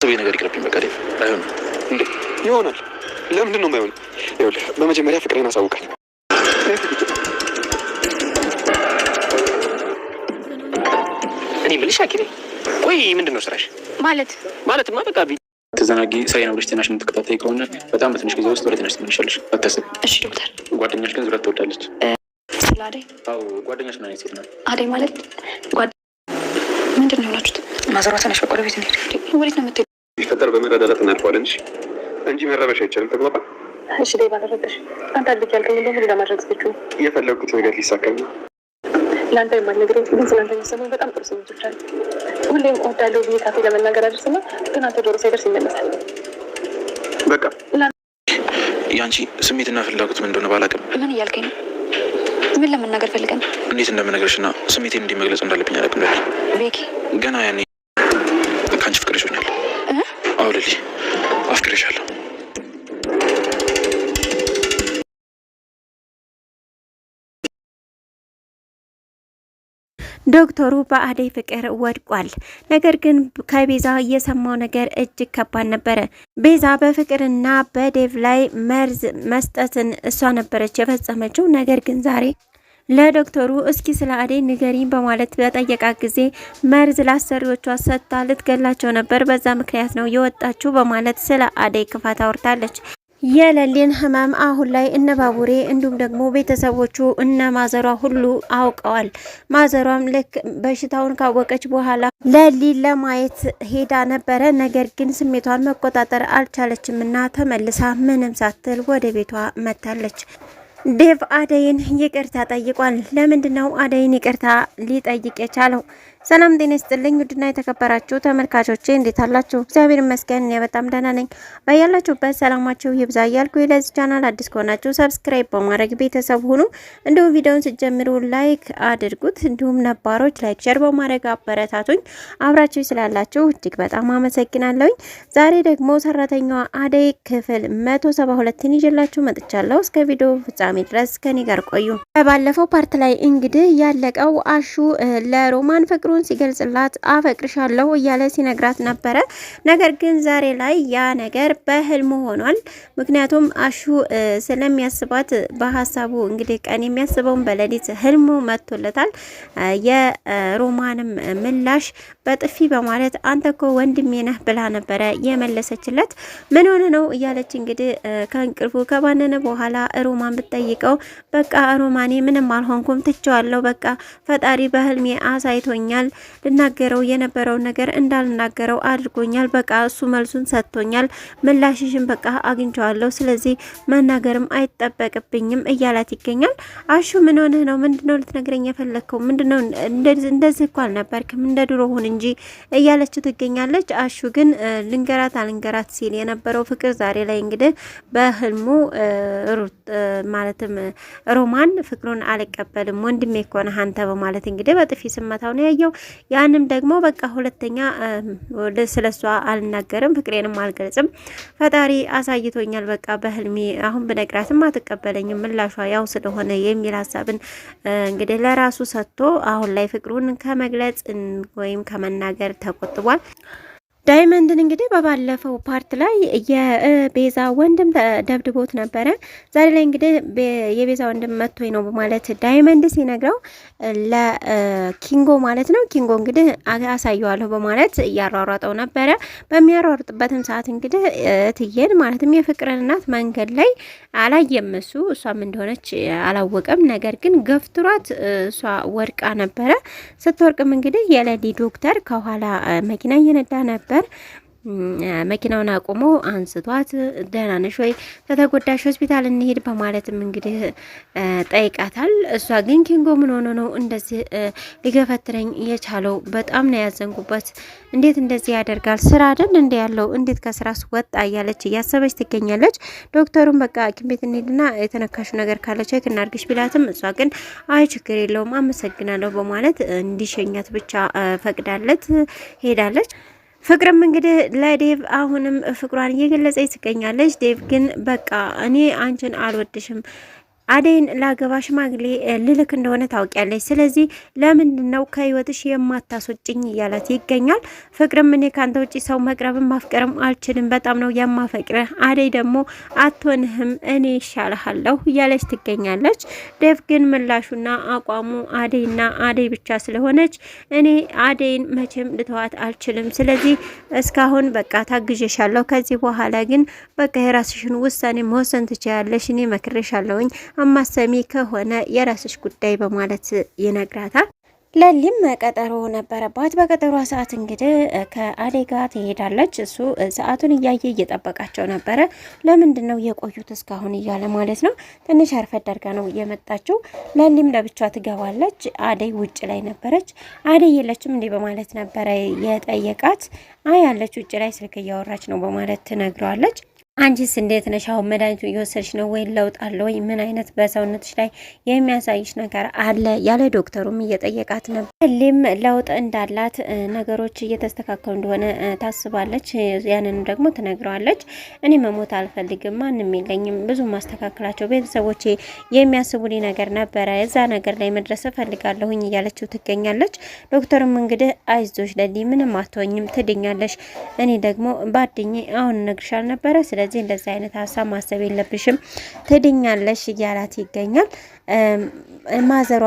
ሰው ነገር ይቅርብኝ በቃ ዴቭ አይሆንም እንዴ ይሆናል ለምንድን ነው የማይሆነው ይኸውልህ በመጀመሪያ ፍቅሬን አሳውቃል እኔ የምልሽ አኪሬ ቆይ ምንድን ነው ስራሽ ማለትማ በቃ ተዘናጊ ሳይ ነው ብለሽ ጤናሽ የምትከታተይ ከሆነ በጣም በትንሽ ጊዜ ውስጥ ወደ ጤናሽ ትመለሻለሽ አታስቢ እሺ ዶክተር ጓደኛሽ ግን ዙረት ትወዳለች ስለ አደይ አዎ ጓደኛሽ ምን አይነት ሴት ናት አደይ ማለት ምንድን ነው የሆናችሁት ማዘሯ ተነሽ በቆሎ ቤት እንሂድ ወዴት ነው የምትሄዱ ይፈጠር በመረዳዳት እናልፈዋለን እንጂ መረበሽ አይቻልም ተግባባ እሺ ዴቭ አደረገሽ አንተ አድርግ ያልከኝ ደግሞ ለማድረግ ዝግጁ የፈለግኩት ነገር ሊሳካኝ ነው ለአንተ የማልነግረኝ ግን ስለአንተ የሚሰማኝ በጣም ጥሩ ስሜቶች አሉ ሁሌም እወዳለሁ ብዬ ካፌ ለመናገር አድርስና ግን አንተ ጆሮ ሳይደርስ ይመለሳል በቃ ያንቺ ስሜትና ፍላጎት ምን እንደሆነ ባላውቅም ምን እያልከኝ ነው ምን ለመናገር ፈልገን እንዴት እንደምነግርሽና ስሜቴን እንዲመግለጽ እንዳለብኝ አላውቅም ቤኪ ገና ያኔ ከአንቺ ፍቅር ይዞኛል አዎ ልሊ አፍቅሬሻለሁ ዶክተሩ በአደይ ፍቅር ወድቋል። ነገር ግን ከቤዛ የሰማው ነገር እጅግ ከባድ ነበረ። ቤዛ በፍቅርና በዴቭ ላይ መርዝ መስጠትን እሷ ነበረች የፈጸመችው። ነገር ግን ዛሬ ለዶክተሩ እስኪ ስለ አደይ ንገሪኝ በማለት በጠየቃት ጊዜ መርዝ ላሰሪዎቿ ሰጥታ ልትገላቸው ነበር፣ በዛ ምክንያት ነው የወጣችው በማለት ስለ አደይ ክፋት አውርታለች። የለሊን ህመም አሁን ላይ እነ ባቡሬ እንዲሁም ደግሞ ቤተሰቦቹ እነ ማዘሯ ሁሉ አውቀዋል። ማዘሯም ልክ በሽታውን ካወቀች በኋላ ለሊ ለማየት ሄዳ ነበረ። ነገር ግን ስሜቷን መቆጣጠር አልቻለችምና ተመልሳ ምንም ሳትል ወደ ቤቷ መታለች። ዴቭ አደይን ይቅርታ ጠይቋል። ለምንድነው አደይን ይቅርታ ሊጠይቅ የቻለው? ሰላም ጤና ይስጥልኝ ውድና የተከበራችሁ ተመልካቾቼ እንዴት አላችሁ? እግዚአብሔር ይመስገን እኔ በጣም ደህና ነኝ። በያላችሁበት ሰላማችሁ ይብዛ እያልኩ ለዚህ ቻናል አዲስ ከሆናችሁ ሰብስክራይብ በማድረግ ቤተሰብ ሁኑ። እንዲሁም ቪዲዮውን ስትጀምሩ ላይክ አድርጉት። እንዲሁም ነባሮች ላይክ ሼር በማድረግ አበረታቱኝ። አብራችሁ ስላላችሁ እጅግ በጣም አመሰግናለሁኝ። ዛሬ ደግሞ ሰራተኛዋ አደይ ክፍል 172ን ይዤላችሁ መጥቻለሁ። እስከ ቪዲዮ ፍጻሜ ድረስ ከኔ ጋር ቆዩ። ባለፈው ፓርት ላይ እንግዲህ ያለቀው አሹ ለሮማን ፍቅሩን ሲገልጽላት አፈቅርሻለሁ እያለ ሲነግራት ነበረ። ነገር ግን ዛሬ ላይ ያ ነገር በህልሙ ሆኗል። ምክንያቱም አሹ ስለሚያስባት በሀሳቡ እንግዲህ ቀን የሚያስበውን በሌሊት ህልሙ መጥቶለታል። የሮማንም ምላሽ በጥፊ በማለት አንተ እኮ ወንድሜ ነህ ብላ ነበረ የመለሰችለት። ምን ሆነ ነው እያለች እንግዲህ ከእንቅልፉ ከባነነ በኋላ ሮማን ብትጠይቀው በቃ ሮማኔ ምንም አልሆንኩም ትቼዋለሁ፣ በቃ ፈጣሪ በህልሜ አሳይቶኛል፣ ልናገረው የነበረው ነገር እንዳልናገረው አድርጎኛል፣ በቃ እሱ መልሱን ሰጥቶኛል፣ ምላሽሽን በቃ አግኝቼዋለሁ፣ ስለዚህ መናገርም አይጠበቅብኝም እያላት ይገኛል። አሹ ምን ሆነህ ነው? ምንድነው ልትነግረኝ የፈለግከው? ምንድነው እንደዚህ እኮ አልነበርክም እንደ ድሮ ሁን እንጂ እያለችው ትገኛለች። አሹ ግን ልንገራት አልንገራት ሲል የነበረው ፍቅር ዛሬ ላይ እንግዲህ በህልሙ ማለትም ሮማን ፍቅሩን አልቀበልም ወንድሜ እኮ ነህ አንተ በማለት እንግዲህ በጥፊ ስመታው ነው ያየው። ያንም ደግሞ በቃ ሁለተኛ ስለሷ አልናገርም ፍቅሬንም አልገልጽም ፈጣሪ አሳይቶኛል፣ በቃ በህልሜ አሁን ብነግራትም አትቀበለኝም ምላሿ ያው ስለሆነ የሚል ሀሳብን እንግዲህ ለራሱ ሰጥቶ አሁን ላይ ፍቅሩን ከመግለጽ ወይም ከመናገር ተቆጥቧል። ዳይመንድን እንግዲህ በባለፈው ፓርት ላይ የቤዛ ወንድም ደብድቦት ነበረ። ዛሬ ላይ እንግዲህ የቤዛ ወንድም መጥቶኝ ነው በማለት ዳይመንድ ሲነግረው ለኪንጎ ማለት ነው። ኪንጎ እንግዲህ አሳየዋለሁ በማለት እያሯሯጠው ነበረ። በሚያሯሩጥበትም ሰዓት እንግዲህ እትዬን ማለትም የፍቅርን እናት መንገድ ላይ አላየም እሱ እሷም እንደሆነች አላወቀም። ነገር ግን ገፍትሯት እሷ ወድቃ ነበረ። ስትወርቅም እንግዲህ የለሊ ዶክተር ከኋላ መኪና እየነዳ ነበር። መኪናውን አቁሞ አንስቷት ደህና ነሽ ወይ ከተጎዳሽ ሆስፒታል እንሄድ በማለትም እንግዲህ ጠይቃታል። እሷ ግን ኪንጎ ምን ሆኖ ነው እንደዚህ ሊገፈትረኝ የቻለው? በጣም ነው ያዘንኩበት። እንዴት እንደዚህ ያደርጋል? ስራ አይደል እንደ ያለው እንዴት ከስራስ ወጣ እያለች እያሰበች ትገኛለች። ዶክተሩም በቃ ሐኪም ቤት እንሄድና የተነካሹ ነገር ካለ ቼክ እናድርግሽ ቢላትም እሷ ግን አይ ችግር የለውም አመሰግናለሁ በማለት እንዲሸኛት ብቻ ፈቅዳለት ሄዳለች። ፍቅርም እንግዲህ ለዴቭ አሁንም ፍቅሯን እየገለጸች ትገኛለች። ዴቭ ግን በቃ እኔ አንቺን አልወድሽም አደይን ላገባ ሽማግሌ ልልክ እንደሆነ ታውቂያለሽ። ስለዚህ ለምንድነው ከህይወትሽ የማታስወጭኝ እያላት ይገኛል። ፍቅርም እኔ ካንተ ውጪ ሰው መቅረብም ማፍቀርም አልችልም፣ በጣም ነው የማፈቅርህ። አደይ ደግሞ አትሆንህም፣ እኔ ይሻልሃለሁ እያለች ትገኛለች። ዴቭ ግን ምላሹና አቋሙ አደይና አደይ ብቻ ስለሆነች እኔ አደይን መቼም ልተዋት አልችልም። ስለዚህ እስካሁን በቃ ታግዤሻለሁ፣ ከዚህ በኋላ ግን በቃ የራስሽን ውሳኔ መወሰን ትችያለሽ፣ እኔ መክሬሻለሁኝ፣ አማሰሚ ከሆነ የራስሽ ጉዳይ በማለት ይነግራታል። ለሊም ቀጠሮ ነበረባት። በቀጠሯ ሰዓት እንግዲህ ከአደይ ጋር ትሄዳለች። እሱ ሰዓቱን እያየ እየጠበቃቸው ነበረ። ለምንድን ነው የቆዩት እስካሁን እያለ ማለት ነው። ትንሽ አርፈድ አድርጋ ነው የመጣችው። ለሊም ለብቻ ትገባለች። አደይ ውጭ ላይ ነበረች። አደይ የለችም እንዲህ በማለት ነበረ የጠየቃት። አይ ያለች ውጭ ላይ ስልክ እያወራች ነው በማለት ትነግረዋለች። አንቺስ እንዴት ነሽ? አሁን መድኃኒቱ እየወሰድሽ ነው ወይ? ለውጥ አለ ወይ? ምን አይነት በሰውነትሽ ላይ የሚያሳይሽ ነገር አለ? ያለ ዶክተሩም እየጠየቃት ነበር። ሊም ለውጥ እንዳላት ነገሮች እየተስተካከሉ እንደሆነ ታስባለች። ያንንም ደግሞ ትነግረዋለች። እኔ መሞት አልፈልግም፣ ማንም የለኝም፣ ብዙ ማስተካከላቸው ቤተሰቦቼ የሚያስቡልኝ ነገር ነበረ፣ እዛ ነገር ላይ መድረስ እፈልጋለሁኝ እያለችው ትገኛለች። ዶክተሩም እንግዲህ አይዞሽ ለሊ፣ ምንም አትሆኝም፣ ትድኛለሽ። እኔ ደግሞ ባድኜ አሁን እነግርሻል ነበረ፣ ስለዚህ እንደዛ አይነት ሀሳብ ማሰብ የለብሽም፣ ትድኛለሽ እያላት ይገኛል። ማዘሯ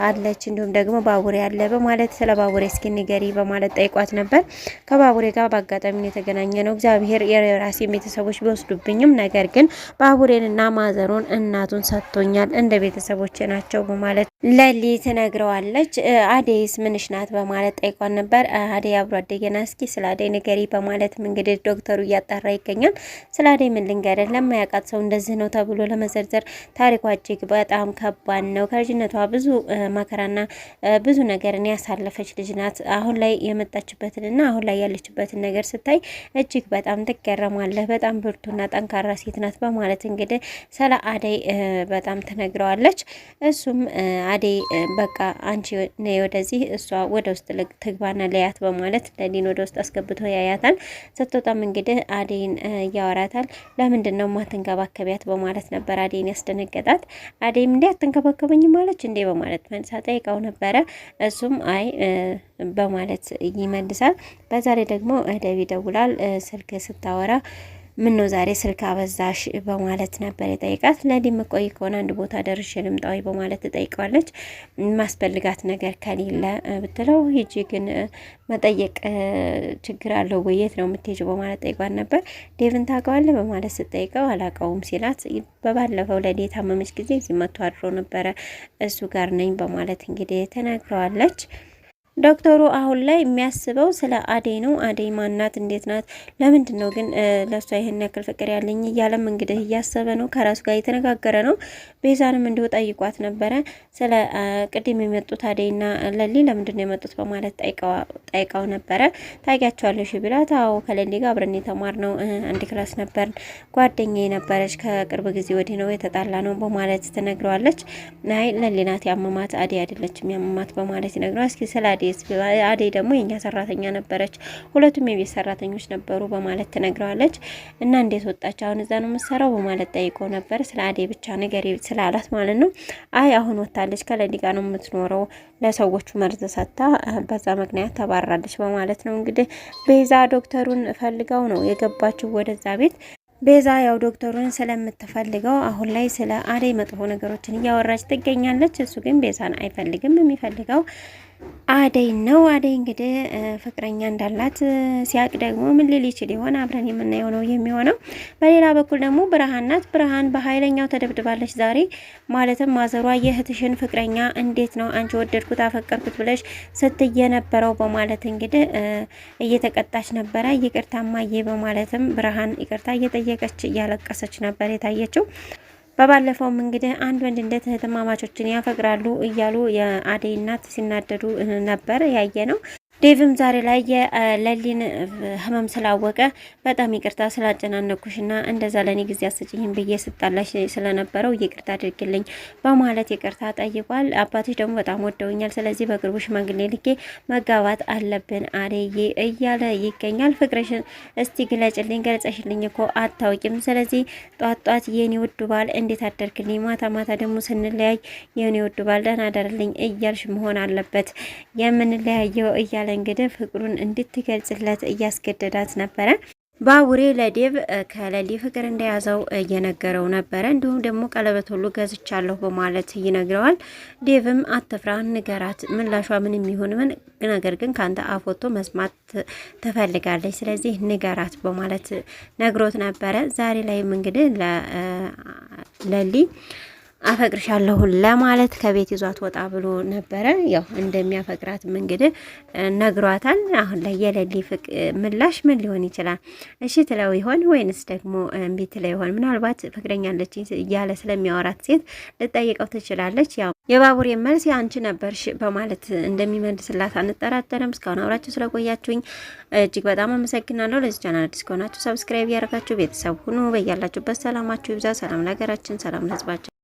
አለች እንዲሁም ደግሞ ባቡሬ አለ በማለት ስለ ባቡሬ እስኪ ንገሪ በማለት ጠይቋት ነበር። ከባቡሬ ጋር በአጋጣሚ የተገናኘ ነው። እግዚአብሔር የራሴ ቤተሰቦች ቢወስዱብኝም ነገር ግን ባቡሬንና ማዘሩን እናቱን ሰጥቶኛል፣ እንደ ቤተሰቦች ናቸው በማለት ለሊ ትነግረዋለች። አደይስ ምንሽ ናት በማለት ጠይቋት ነበር። አደይ አብሮ አደገና እስኪ ስለ አደይ ንገሪ በማለት እንግዲህ ዶክተሩ እያጣራ ይገኛል። ስለ አደይ ምን ልንገርህ? ለማያውቃት ሰው እንደዚህ ነው ተብሎ ለመዘርዘር ታሪኳ እጅግ በጣም ከባድ ነው። ከልጅነቷ ብዙ መከራና ብዙ ነገርን ያሳለፈች ልጅ ናት። አሁን ላይ የመጣችበትንና አሁን ላይ ያለችበትን ነገር ስታይ እጅግ በጣም ትገረማለህ። በጣም ብርቱና ጠንካራ ሴት ናት በማለት እንግዲህ ስለ አደይ በጣም ትነግረዋለች። እሱም አደይ በቃ አንቺ ነይ ወደዚህ፣ እሷ ወደ ውስጥ ትግባና ለያት በማለት ለሊን ወደ ውስጥ አስገብቶ ያያታል። ስትወጣም እንግዲህ አደይን ያወራታል። ለምንድን ነው ማትንከባከቢያት በማለት ነበር አደይን ያስደነገጣት። አደይም እንዴ አትንከባከበኝ ማለች እንዴ በማለት መልሳ ጠይቃው ነበረ። እሱም አይ በማለት ይመልሳል። በዛሬ ደግሞ ደቢ ደውላል። ስልክ ስታወራ ምን ነው ዛሬ ስልክ አበዛሽ በማለት ነበር የጠይቃት። ለዲም ቆይ ከሆነ አንድ ቦታ ደርሼ ልምጣዊ በማለት ትጠይቀዋለች። ማስፈልጋት ነገር ከሌለ ብትለው ሂጂ ግን መጠየቅ ችግር አለው ወይ የት ነው የምትሄጂው በማለት ጠይቋት ነበር። ዴቭን ታውቀዋለህ በማለት ስትጠይቀው አላውቀውም ሲላት በባለፈው ለዲ የታመመች ጊዜ እዚህ መጥቶ አድሮ ነበረ እሱ ጋር ነኝ በማለት እንግዲህ ተናግረዋለች። ዶክተሩ አሁን ላይ የሚያስበው ስለ አደይ ነው። አደይ ማናት? እንዴት ናት? ለምንድን ነው ግን ለሷ ይሄን ያክል ፍቅር ያለኝ እያለም እንግዲህ እያሰበ ነው። ከራሱ ጋር የተነጋገረ ነው። ቤዛንም እንዲሁ ጠይቋት ነበረ። ስለ ቅድም የመጡት አደይና ለሊ ለምንድን ነው የመጡት በማለት ጠይቀው ነበረ። ታውቂያቸዋለሽ ቢላት አዎ ከለሊ ጋር አብረን የተማርነው አንድ ክላስ ነበር፣ ጓደኛዬ ነበረች፣ ከቅርብ ጊዜ ወዲህ ነው የተጣላ ነው በማለት ትነግረዋለች። አይ ለሊ ናት ያመማት አደይ አይደለችም ያመማት በማለት ይነግረዋል። እስኪ ስለ አደይ ደግሞ የኛ ሰራተኛ ነበረች፣ ሁለቱም የቤት ሰራተኞች ነበሩ በማለት ትነግረዋለች። እና እንዴት ወጣች አሁን እዛ ነው የምትሰራው በማለት ጠይቆ ነበር። ስለ አደይ ብቻ ነገር ስላላት ማለት ነው። አይ አሁን ወጣለች፣ ከለሊ ጋር ነው የምትኖረው፣ ለሰዎቹ መርዝ ሰጥታ በዛ ምክንያት ተባራለች በማለት ነው እንግዲህ ቤዛ ዶክተሩን ፈልገው ነው የገባችው ወደዛ ቤት። ቤዛ ያው ዶክተሩን ስለምትፈልገው አሁን ላይ ስለ አደይ መጥፎ ነገሮችን እያወራች ትገኛለች። እሱ ግን ቤዛን አይፈልግም፣ የሚፈልገው አደይ ነው። አደይ እንግዲህ ፍቅረኛ እንዳላት ሲያቅ ደግሞ ምን ሊል ይችል ይሆን? አብረን የምናየው ነው የሚሆነው። በሌላ በኩል ደግሞ ብርሃን ናት። ብርሃን በኃይለኛው ተደብድባለች ዛሬ። ማለትም ማዘሯ የእህትሽን ፍቅረኛ እንዴት ነው አንቺ ወደድኩት አፈቀርኩት ብለሽ ስትይ የነበረው በማለት እንግዲህ እየተቀጣች ነበረ። ይቅርታ ማዬ በማለትም ብርሃን ይቅርታ እየጠየቀች እያለቀሰች ነበር የታየችው። በባለፈውም እንግዲህ አንድ ወንድ እንዴት እህትማማቾችን ያፈቅራሉ እያሉ የአደይ እናት ሲናደዱ ነበር ያየ ነው። ዴቭም ዛሬ ላይ የለሊን ህመም ስላወቀ በጣም ይቅርታ ስላጨናነኩሽና እንደዛ ለኔ ጊዜ አስጭኝም ብዬ ስጣላሽ ስለነበረው ይቅርታ አድርግልኝ በማለት ይቅርታ ጠይቋል። አባትሽ ደግሞ በጣም ወደውኛል፣ ስለዚህ በቅርቡ ሽማግሌ ልኬ መጋባት አለብን አለዬ እያለ ይገኛል። ፍቅርሽን እስቲ ግለጭልኝ፣ ገለጸሽልኝ እኮ አታውቂም። ስለዚህ ጧት ጧት የኔ ውድ ባል እንዴት አደርክልኝ፣ ማታ ማታ ደግሞ ስንለያይ የኔ ውድ ባል ደህና አደርልኝ እያልሽ መሆን አለበት የምንለያየው እያለ እንግዲህ ፍቅሩን እንድትገልጽለት እያስገደዳት ነበረ። ባቡሬ ለዴቭ ከለሊ ፍቅር እንደያዘው እየነገረው ነበረ። እንዲሁም ደግሞ ቀለበት ሁሉ ገዝቻለሁ በማለት ይነግረዋል። ዴቭም አትፍራ፣ ንገራት፣ ምላሿ ምንም ይሁን ምን፣ ነገር ግን ካንተ አፎቶ መስማት ትፈልጋለች፣ ስለዚህ ንገራት በማለት ነግሮት ነበረ። ዛሬ ላይም እንግዲህ ለሊ አፈቅርሻለሁ ለማለት ከቤት ይዟት ወጣ ብሎ ነበረ። ያው እንደሚያፈቅራት እንግዲህ ነግሯታል። አሁን ላይ የለሊ ምላሽ ምን ሊሆን ይችላል? እሺ ትለው ይሆን ወይንስ ደግሞ እምቢ ትለው ይሆን? ምናልባት ፍቅረኛለች እያለ ስለሚያወራት ሴት ልጠይቀው ትችላለች። ያው የባቡሬ መልስ አንቺ ነበርሽ በማለት እንደሚመልስላት አንጠራጠርም። እስካሁን አብራችሁ ስለቆያችሁኝ እጅግ በጣም አመሰግናለሁ። ለዚህ ቻናል አዲስ ከሆናችሁ ሰብስክራይብ ያደርጋችሁ ቤተሰብ ሁኑ። በያላችሁበት ሰላማችሁ ይብዛ። ሰላም ለሀገራችን፣ ሰላም ለሕዝባችን።